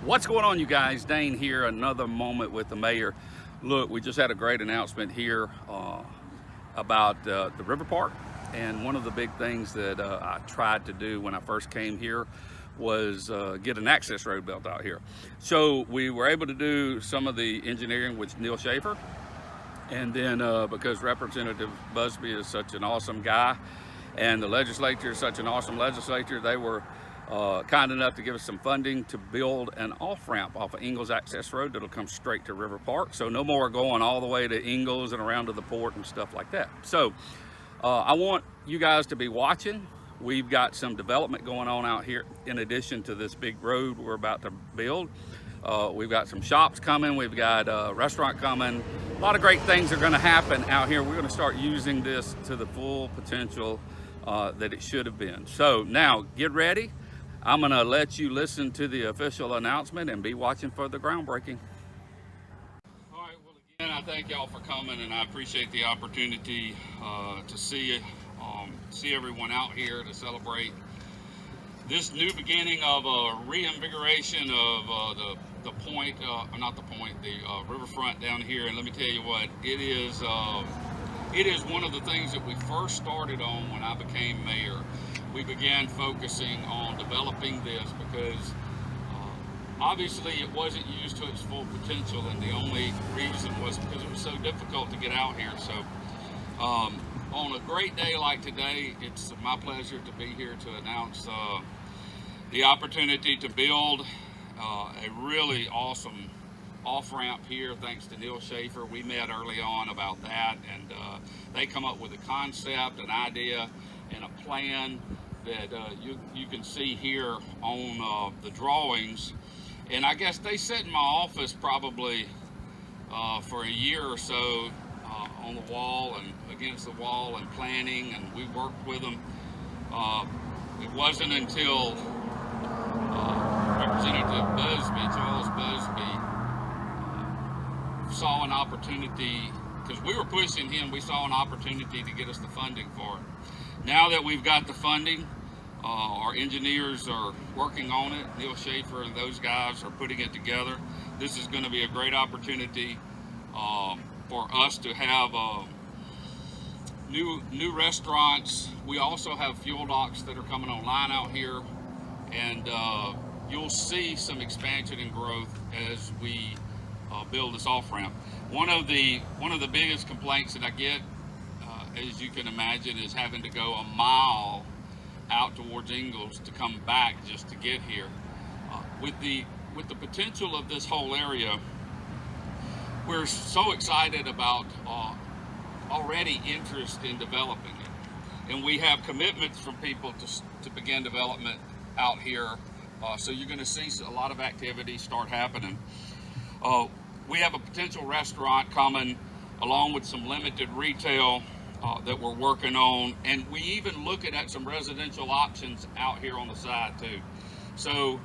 What's going on, you guys? Dane here, another moment with the mayor. Look, we just had a great announcement here about the river park, and one of the big things that I tried to do when I first came here was get an access road built out here. So we were able to do some of the engineering with Neil Schaefer, and then because Representative Busby is such an awesome guy and the legislature is such an awesome legislature, they were kind enough to give us some funding to build an off-ramp off of Ingalls Access Road that'll come straight to River Park. So no more going all the way to Ingalls and around to the port and stuff like that. So I want you guys to be watching. We've got some development going on out here in addition to this big road we're about to build. We've got some shops coming, we've got a restaurant coming. A lot of great things are gonna happen out here. We're gonna start using this to the full potential that it should have been. So now get ready. I'm gonna let you listen to the official announcement and be watching for the groundbreaking. All right, well, again, I thank y'all for coming, and I appreciate the opportunity to see everyone out here to celebrate this new beginning of a reinvigoration of the point, not the point, the riverfront down here. And let me tell you what, it is one of the things that we first started on when I became mayor. We began focusing on developing this because obviously it wasn't used to its full potential, and the only reason was because it was so difficult to get out here. So on a great day like today, it's my pleasure to be here to announce the opportunity to build a really awesome off-ramp here thanks to Neil Schaefer. We met early on about that, and they come up with a concept, an idea, and a plan that you can see here on the drawings. And I guess they sat in my office probably for a year or so on the wall and against the wall and planning, and we worked with them. It wasn't until Representative Busby, Charles Busby, saw an opportunity, because we were pushing him, we saw an opportunity to get us the funding for it. Now that we've got the funding, our engineers are working on it. Neil Schaefer and those guys are putting it together. This is going to be a great opportunity for us to have new restaurants. We also have fuel docks that are coming online out here, and you'll see some expansion and growth as we build this off-ramp. One of the biggest complaints that I get, as you can imagine, is having to go a mile out towards Ingalls to come back just to get here. With the potential of this whole area, we're so excited about already interest in developing it, and we have commitments from people to begin development out here. So you're going to see a lot of activity start happening. We have a potential restaurant coming, along with some limited retail that we're working on, and we even looking at some residential options out here on the side too. So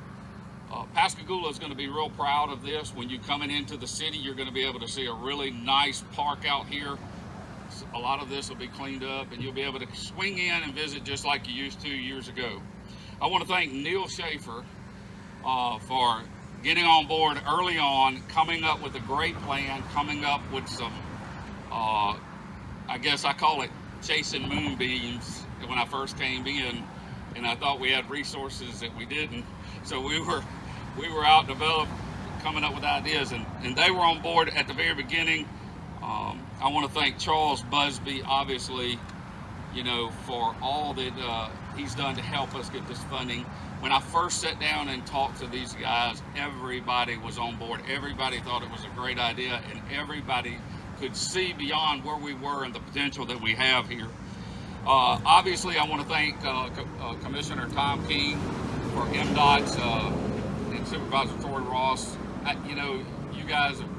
Pascagoula is going to be real proud of this. When you're coming into the city, you're going to be able to see a really nice park out here. A lot of this will be cleaned up, and you'll be able to swing in and visit just like you used to years ago. I want to thank Neil Schaefer for getting on board early on, coming up with a great plan, coming up with some I guess I call it chasing moonbeams when I first came in, and I thought we had resources that we didn't. So we were out coming up with ideas, and they were on board at the very beginning. I want to thank Charles Busby, obviously, you know, for all that he's done to help us get this funding. When I first sat down and talked to these guys, everybody was on board. Everybody thought it was a great idea, and everybody could see beyond where we were and the potential that we have here. Obviously, I want to thank Commissioner Tom King for MDOT's and Supervisor Troy Ross. You know, you guys have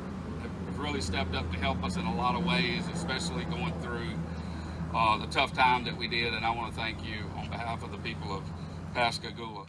really stepped up to help us in a lot of ways, especially going through the tough time that we did, and I want to thank you on behalf of the people of Pascagoula.